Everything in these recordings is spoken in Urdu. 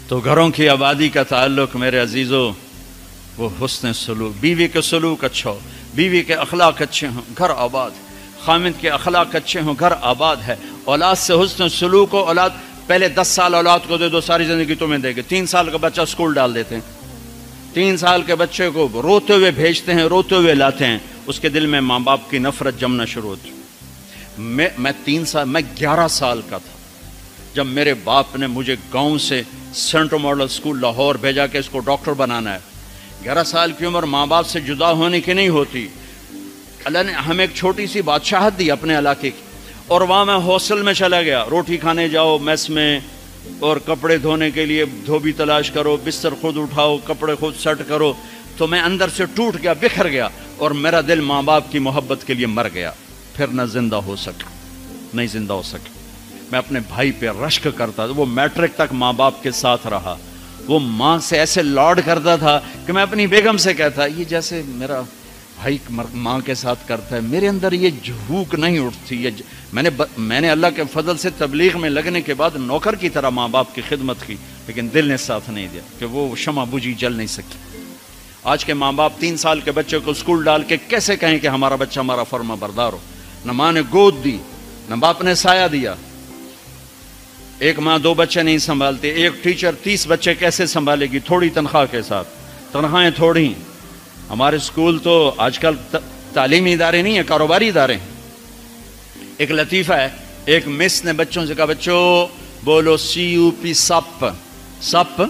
تو گھروں کی آبادی کا تعلق میرے عزیزوں وہ حسن سلوک، بیوی کے سلوک اچھا ہو، بیوی کے اخلاق اچھے ہوں، گھر آباد، خامد کے اخلاق اچھے ہوں، گھر آباد ہے۔ اولاد سے حسن سلوک ہو، اولاد پہلے 10 سال اولاد کو دے دو، ساری زندگی تمہیں دے گے۔ 3 سال کا بچہ اسکول ڈال دیتے ہیں، 3 سال کے بچے کو روتے ہوئے بھیجتے ہیں، روتے ہوئے لاتے ہیں، اس کے دل میں ماں باپ کی نفرت جمنا شروع ہوتی۔ میں 11 سال کا تھا جب میرے باپ نے مجھے گاؤں سے سینٹرل ماڈل اسکول لاہور بھیجا کہ اس کو ڈاکٹر بنانا ہے۔ 11 سال کی عمر ماں باپ سے جدا ہونے کی نہیں ہوتی۔ اللہ نے ہمیں ایک چھوٹی سی بادشاہت دی اپنے علاقے کی، اور وہاں میں ہاسٹل میں چلا گیا، روٹی کھانے جاؤ میس میں، اور کپڑے دھونے کے لیے دھوبی تلاش کرو، بستر خود اٹھاؤ، کپڑے خود سیٹ کرو۔ تو میں اندر سے ٹوٹ گیا، بکھر گیا، اور میرا دل ماں باپ کی محبت کے لیے مر گیا۔ پھر نہ زندہ ہو سکا، نہیں زندہ ہو سکا۔ میں اپنے بھائی پہ رشک کرتا تھا، وہ میٹرک تک ماں باپ کے ساتھ رہا، وہ ماں سے ایسے لاڈ کرتا تھا کہ میں اپنی بیگم سے کہتا یہ جیسے میرا بھائی ماں کے ساتھ کرتا ہے، میرے اندر یہ جھوک نہیں اٹھتی۔ میں نے اللہ کے فضل سے تبلیغ میں لگنے کے بعد نوکر کی طرح ماں باپ کی خدمت کی، لیکن دل نے ساتھ نہیں دیا کہ وہ شمع بجھی جل نہیں سکی۔ آج کے ماں باپ 3 سال کے بچے کو اسکول ڈال کے کیسے کہیں کہ ہمارا بچہ ہمارا فرما بردار ہو؟ نہ ماں نے گود دی، نہ باپ نے سایہ دیا۔ ایک ماں 2 بچے نہیں سنبھالتی، ایک ٹیچر 30 بچے کیسے سنبھالے گی تھوڑی تنخواہ کے ساتھ؟ تنخواہیں تھوڑی۔ ہمارے اسکول تو آج کل تعلیمی ادارے نہیں ہیں، کاروباری ادارے ہیں۔ ایک لطیفہ ہے، ایک مس نے بچوں سے کہا بچوں بولو CUP سپ، سپ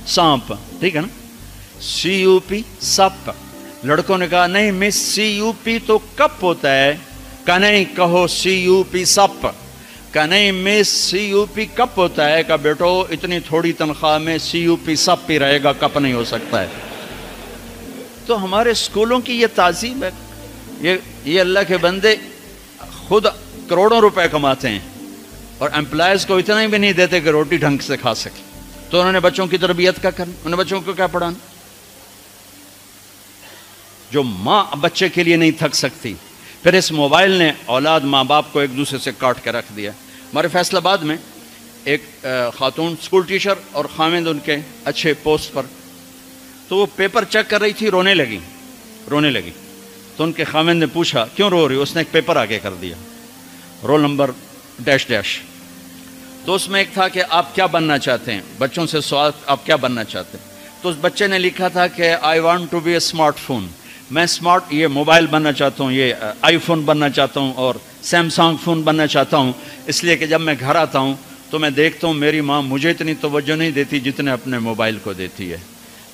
سانپ، ٹھیک ہے نا، CUP سپ۔ لڑکوں نے کہا نہیں مس CUP تو کپ ہوتا ہے۔ کہا نہیں کہو CUP سپ۔ کہا نہیں مس CUP کپ ہوتا ہے۔ کہا بیٹو اتنی تھوڑی تنخواہ میں CUP سپ ہی رہے گا، کپ نہیں ہو سکتا ہے۔ تو ہمارے اسکولوں کی یہ تعظیم ہے۔ یہ اللہ کے بندے خود کروڑوں روپے کماتے ہیں اور امپلائز کو اتنا ہی بھی نہیں دیتے کہ روٹی ڈھنگ سے کھا سکے، تو انہوں نے بچوں کی تربیت کا کرنا، انہوں نے بچوں کو کیا پڑھانا؟ جو ماں بچے کے لیے نہیں تھک سکتی۔ پھر اس موبائل نے اولاد ماں باپ کو ایک دوسرے سے کاٹ کے رکھ دیا۔ ہمارے فیصل آباد میں ایک خاتون اسکول ٹیچر اور خامد ان کے اچھے پوسٹ پر، تو وہ پیپر چیک کر رہی تھی، رونے لگی۔ تو ان کے خامد نے پوچھا کیوں رو رہی؟ اس نے ایک پیپر آگے کر دیا، رول نمبر ڈیش ڈیش۔ تو اس میں ایک تھا کہ آپ کیا بننا چاہتے ہیں، بچوں سے سوال آپ کیا بننا چاہتے ہیں؟ تو اس بچے نے لکھا تھا کہ I want to be a smartphone, میں اسمارٹ یہ موبائل بننا چاہتا ہوں، یہ آئی فون بننا چاہتا ہوں اور سیمسنگ فون بننا چاہتا ہوں، اس لیے کہ جب میں گھر آتا ہوں تو میں دیکھتا ہوں میری ماں مجھے اتنی توجہ نہیں دیتی جتنے اپنے موبائل کو دیتی ہے۔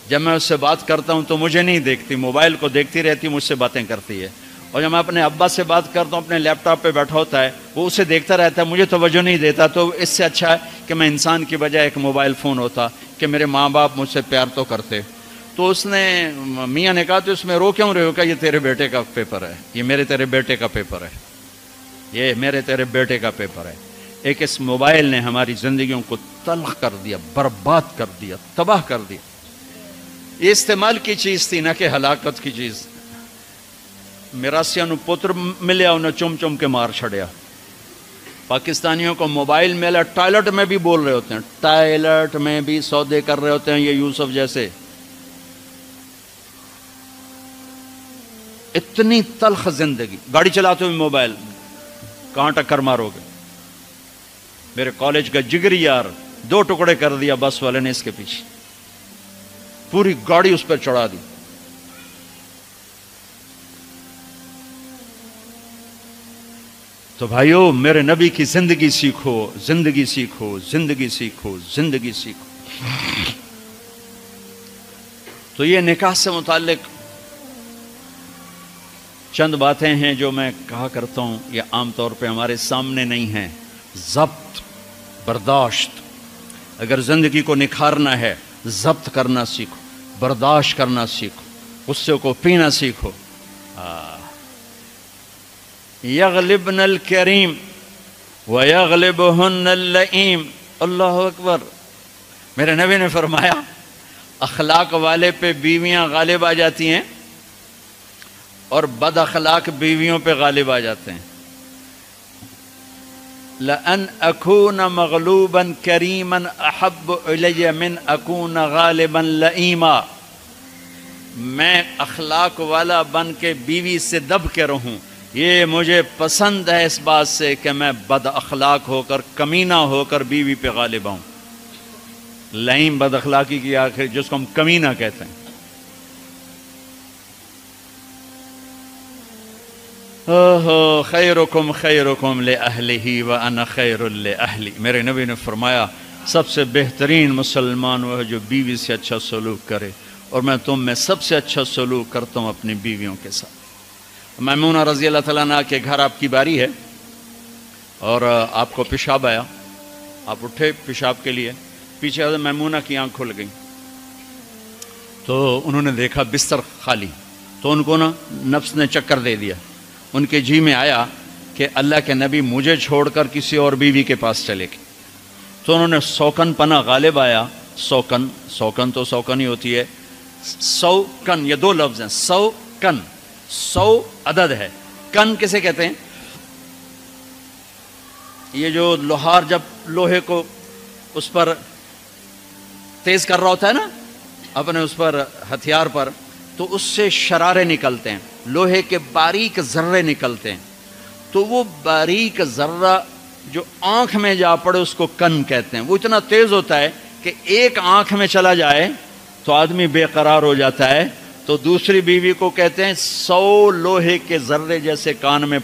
جب میں اس سے بات کرتا ہوں تو مجھے نہیں دیکھتی، موبائل کو دیکھتی رہتی، مجھ سے باتیں کرتی ہے۔ اور جب میں اپنے ابا سے بات کرتا ہوں، اپنے لیپ ٹاپ پہ بیٹھا ہوتا ہے، وہ اسے دیکھتا رہتا ہے، مجھے توجہ نہیں دیتا۔ تو اس سے اچھا ہے کہ میں انسان کی بجائے ایک موبائل فون ہوتا کہ میرے ماں باپ مجھ سے پیار تو کرتے۔ تو اس نے میاں نے کہا تو اس میں رو کیوں رہے ہو؟ کہ یہ تیرے بیٹے کا پیپر ہے، یہ میرے تیرے بیٹے کا پیپر ہے، یہ میرے تیرے بیٹے کا پیپر ہے۔ ایک اس موبائل نے ہماری زندگیوں کو تلخ کر دیا، برباد کر دیا، تباہ کر دیا۔ یہ استعمال کی چیز تھی نہ کہ ہلاکت کی چیز۔ میراسیاں نو پتر ملیا انہیں چم چم کے مار چھڑیا۔ پاکستانیوں کو موبائل ملا، ٹائلٹ میں بھی بول رہے ہوتے ہیں، ٹائلٹ میں بھی سودے کر رہے ہوتے ہیں یہ یوسف جیسے۔ اتنی تلخ زندگی، گاڑی چلاتے ہوئے موبائل، کہاں ٹکر مارو گے؟ میرے کالج کا جگری یار 2 ٹکڑے کر دیا بس والے نے اس کے پیچھے، پوری گاڑی اس پر چڑھا دی۔ تو بھائیو میرے نبی کی زندگی سیکھو، زندگی سیکھو، زندگی سیکھو، زندگی سیکھو۔ تو یہ نکاح سے متعلق چند باتیں ہیں جو میں کہا کرتا ہوں، یہ عام طور پہ ہمارے سامنے نہیں ہیں۔ ضبط، برداشت۔ اگر زندگی کو نکھارنا ہے، ضبط کرنا سیکھو، برداشت کرنا سیکھو، غصے کو پینا سیکھو۔ یغلبن الکریم ویغلبہن اللئیم۔ اللہ اکبر۔ میرے نبی نے فرمایا اخلاق والے پہ بیویاں غالب آ جاتی ہیں اور بد اخلاق بیویوں پہ غالب آ جاتے ہیں۔ لأن أكون مغلوبا كريما أحب إلي من أكون غالبا لئیما، میں اخلاق والا بن کے بیوی سے دب کے رہوں، یہ مجھے پسند ہے اس بات سے کہ میں بد اخلاق ہو کر، کمینہ ہو کر بیوی پہ غالب ہوں۔ لئیم بد اخلاقی کی آخر جس کو ہم کمینہ کہتے ہیں۔ خیرکم خیرکم لأہلہ وأنا خیر لأہلی، میرے نبی نے فرمایا سب سے بہترین مسلمان وہ ہے جو بیوی سے اچھا سلوک کرے، اور میں تم میں سب سے اچھا سلوک کرتا ہوں اپنی بیویوں کے ساتھ۔ میمونہ رضی اللہ تعالیٰ عنہ کے گھر آپ کی باری ہے اور آپ کو پیشاب آیا، آپ اٹھے پیشاب کے لیے، پیچھے حضرت میمونہ کی آنکھ کھل گئی تو انہوں نے دیکھا بستر خالی، تو ان کو نا نفس نے چکر دے دیا، ان کے جی میں آیا کہ اللہ کے نبی مجھے چھوڑ کر کسی اور بیوی کے پاس چلے گئے، تو انہوں نے سوکن پنا غالب آیا۔ سوکن تو سوکن ہی ہوتی ہے، سو کن یہ دو لفظ ہیں، سو کن، سو عدد ہے، کن کسے کہتے ہیں؟ یہ جو لوہار جب لوہے کو اس پر تیز کر رہا ہوتا ہے نا اپنے اس پر ہتھیار پر، تو اس سے شرارے نکلتے ہیں، لوہے کے باریک ذرے نکلتے ہیں، تو وہ باریک ذرہ جو آنکھ میں جا پڑے اس کو کن کہتے ہیں۔ وہ اتنا تیز ہوتا ہے کہ ایک آنکھ میں چلا جائے تو آدمی بے قرار ہو جاتا ہے، تو دوسری بیوی کو کہتے ہیں 100 لوہے کے ذرے جیسے کان میں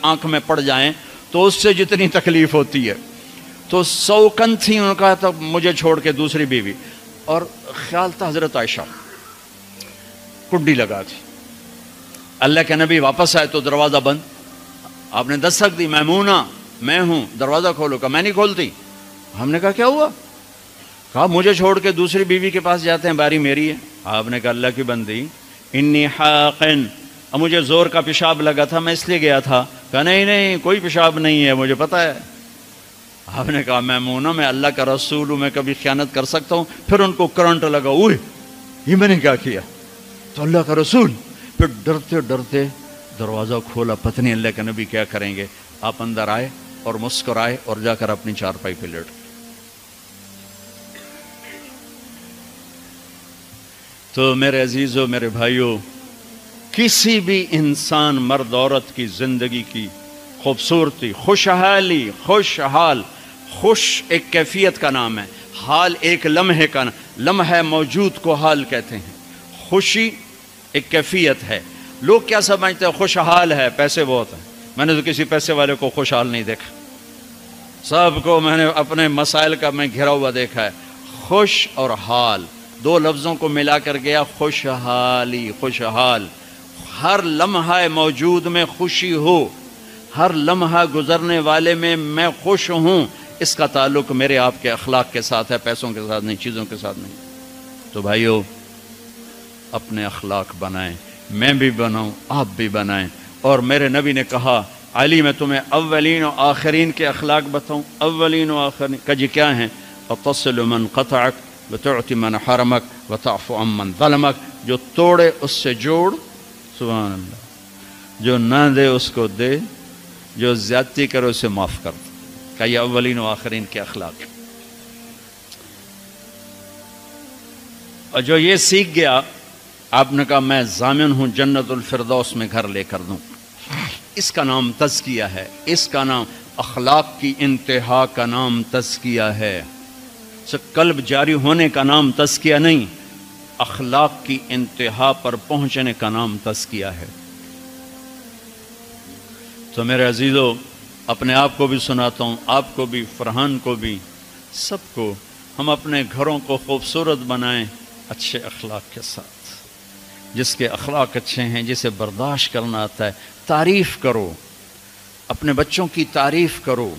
آنکھ میں پڑ جائیں تو اس سے جتنی تکلیف ہوتی ہے، تو 100 کن تھی، انہوں نے کہا تھا مجھے چھوڑ کے دوسری بیوی، اور خیال تھا حضرت عائشہ کنڈی لگا تھی، اللہ کے نبی واپس آئے تو دروازہ بند، آپ نے دستک دی، میمونہ میں ہوں، دروازہ کھولو، کہا میں نہیں کھولتی۔ ہم نے کہا کیا ہوا؟ کہا مجھے چھوڑ کے دوسری بیوی کے پاس جاتے ہیں، باری میری ہے۔ آپ نے کہا اللہ کی بندی، انی حاقن، اب مجھے زور کا پیشاب لگا تھا میں اس لیے گیا تھا۔ کہا نہیں کوئی پیشاب نہیں ہے، مجھے پتا ہے۔ آپ نے کہا میمونہ میں اللہ کا رسول ہوں، میں کبھی خیانت کر سکتا ہوں؟ پھر ان کو کرنٹ لگا، اوہ یہ میں نے کیا کیا، تو اللہ کا رسول، پھر ڈرتے ڈرتے دروازہ کھولا، پتہ نہیں اللہ کے نبی کیا کریں گے۔ آپ اندر آئے اور مسکرائے اور جا کر اپنی چارپائی پہ لیٹ گئے۔ تو میرے عزیزو، میرے بھائیو، کسی بھی انسان مرد عورت کی زندگی کی خوبصورتی، خوشحالی، خوشحال، خوش ایک کیفیت کا نام ہے، حال ایک لمحے کا نام، لمحہ موجود کو حال کہتے ہیں، خوشی ایک کیفیت ہے۔ لوگ کیا سمجھتے ہیں خوشحال ہے، پیسے بہت ہیں، میں نے تو کسی پیسے والے کو خوشحال نہیں دیکھا، سب کو میں نے اپنے مسائل کا میں گھرا ہوا دیکھا ہے۔ خوش اور حال دو لفظوں کو ملا کر گیا خوشحالی، خوشحال، ہر لمحہ موجود میں خوشی ہو، ہر لمحہ گزرنے والے میں خوش ہوں، اس کا تعلق میرے آپ کے اخلاق کے ساتھ ہے، پیسوں کے ساتھ نہیں، چیزوں کے ساتھ نہیں۔ تو بھائیو، اپنے اخلاق بنائیں، میں بھی بناؤں، آپ بھی بنائیں۔ اور میرے نبی نے کہا علی میں تمہیں اولین و آخرین کے اخلاق بتاؤں، اولین و آخرین کہ جی کیا ہیں؟ وَتَصِلُ مَنْ قَطَعَكَ وَتُعْتِ مَنْ حَرَمَكَ وَتَعْفُ عَمَّنْ ظَلَمَكَ، جو توڑے اس سے جوڑ، سبحان اللہ، جو نہ دے اس کو دے، جو زیادتی کرے اسے معاف کر دے، کہ یہ اولین و آخرین کے اخلاق ہیں۔ اور جو یہ سیکھ گیا، آپ نے کہا میں ضامن ہوں جنت الفردوس میں گھر لے کر دوں۔ اس کا نام تزکیہ ہے، اس کا نام اخلاق کی انتہا کا نام تزکیہ ہے، قلب جاری ہونے کا نام تزکیہ نہیں، اخلاق کی انتہا پر پہنچنے کا نام تزکیہ ہے۔ تو میرے عزیزو، اپنے آپ کو بھی سناتا ہوں، آپ کو بھی، فرحان کو بھی، سب کو، ہم اپنے گھروں کو خوبصورت بنائیں اچھے اخلاق کے ساتھ۔ جس کے اخلاق اچھے ہیں، جسے برداشت کرنا آتا ہے، تعریف کرو، اپنے بچوں کی تعریف کرو،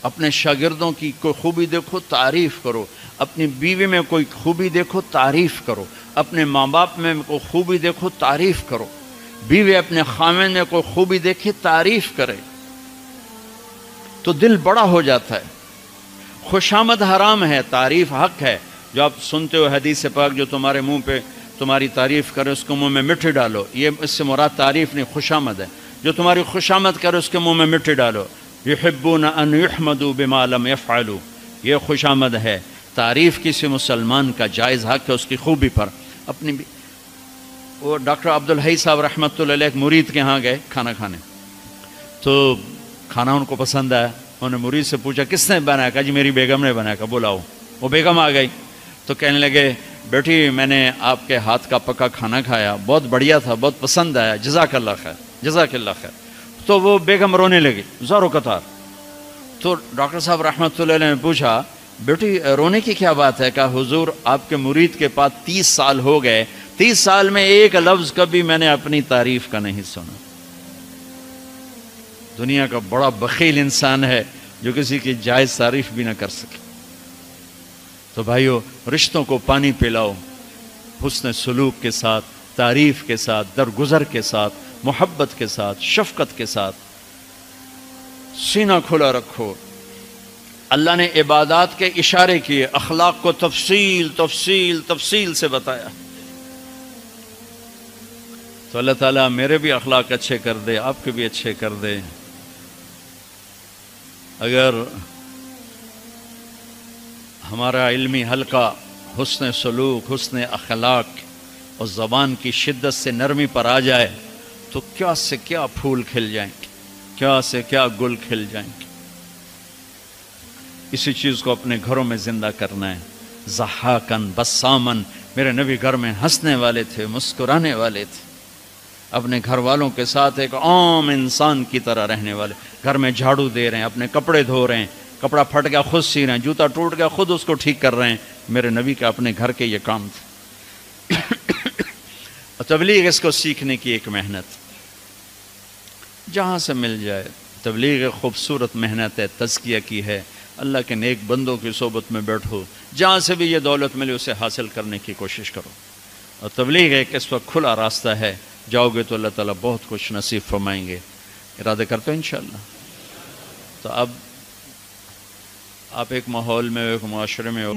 اپنے شاگردوں کی کوئی خوبی دیکھو تعریف کرو، اپنی بیوی میں کوئی خوبی دیکھو تعریف کرو، اپنے ماں باپ میں کوئی خوبی دیکھو تعریف کرو، بیوی اپنے خاوند میں کوئی خوبی دیکھے تعریف کرے تو دل بڑا ہو جاتا ہے۔ خوشامد حرام ہے، تعریف حق ہے۔ جو آپ سنتے ہو حدیث پاک، جو تمہارے منہ پہ تمہاری تعریف کرے اس کو منہ میں مٹی ڈالو، یہ اس سے مراد تعریف نہیں، خوشامد ہے۔ جو تمہاری خوشامد کرے اس کے منہ میں مٹی ڈالو، یحبون ان یحمدوا بما لم یفعلوا، یہ خوش آمد ہے، تعریف کسی مسلمان کا جائز حق ہے اس کی خوبی پر اپنی بھی۔ وہ ڈاکٹر عبدالحی صاحب رحمۃ اللہ علیہ ایک مرید کے ہاں گئے کھانا کھانے، تو کھانا ان کو پسند آیا، انہوں نے مرید سے پوچھا کس نے بنایا؟ کہا جی میری بیگم نے بنایا۔ کہا بلاؤ۔ وہ بیگم آ گئی تو کہنے لگے بیٹی میں نے آپ کے ہاتھ کا پکا کھانا کھایا، بہت بڑھیا تھا، بہت پسند آیا، جزاک اللہ خیر، جزاک اللہ خیر۔ تو وہ بیگم رونے لگی زاروں قطار۔ تو ڈاکٹر صاحب رحمۃ اللہ علیہ نے پوچھا بیٹی رونے کی کیا بات ہے؟ کہا حضور آپ کے مرید کے پاس 30 سال ہو گئے، 30 سال میں ایک لفظ کبھی میں نے اپنی تعریف کا نہیں سنا۔ دنیا کا بڑا بخیل انسان ہے جو کسی کی جائز تعریف بھی نہ کر سکے۔ تو بھائیو رشتوں کو پانی پلاؤ، حسن سلوک کے ساتھ، تعریف کے ساتھ، درگزر کے ساتھ، محبت کے ساتھ، شفقت کے ساتھ، سینہ کھلا رکھو۔ اللہ نے عبادات کے اشارے کیے، اخلاق کو تفصیل تفصیل تفصیل سے بتایا۔ تو اللہ تعالیٰ میرے بھی اخلاق اچھے کر دے، آپ کے بھی اچھے کر دے۔ اگر ہمارا علمی حلقہ حسن سلوک، حسن اخلاق اور زبان کی شدت سے نرمی پر آ جائے تو کیا سے کیا پھول کھل جائیں گے، کیا سے کیا گل کھل جائیں گے۔ اسی چیز کو اپنے گھروں میں زندہ کرنا ہے۔ ضحاکن بسامن، میرے نبی گھر میں ہنسنے والے تھے، مسکرانے والے تھے، اپنے گھر والوں کے ساتھ ایک عام انسان کی طرح رہنے والے، گھر میں جھاڑو دے رہے ہیں، اپنے کپڑے دھو رہے ہیں، کپڑا پھٹ گیا خود سی رہے ہیں، جوتا ٹوٹ گیا خود اس کو ٹھیک کر رہے ہیں۔ میرے نبی کے اپنے گھر کے یہ کام تھے۔ اور تبلیغ اس کو سیکھنے کی ایک محنت، جہاں سے مل جائے۔ تبلیغ خوبصورت محنت ہے، تزکیہ کی ہے، اللہ کے نیک بندوں کی صحبت میں بیٹھو، جہاں سے بھی یہ دولت ملے اسے حاصل کرنے کی کوشش کرو۔ اور تبلیغ ایک اس وقت کھلا راستہ ہے، جاؤ گے تو اللہ تعالیٰ بہت کچھ نصیب فرمائیں گے۔ ارادہ کرتے ہیں انشاءاللہ۔ تو اب آپ ایک ماحول میں، ایک معاشرے میں ہو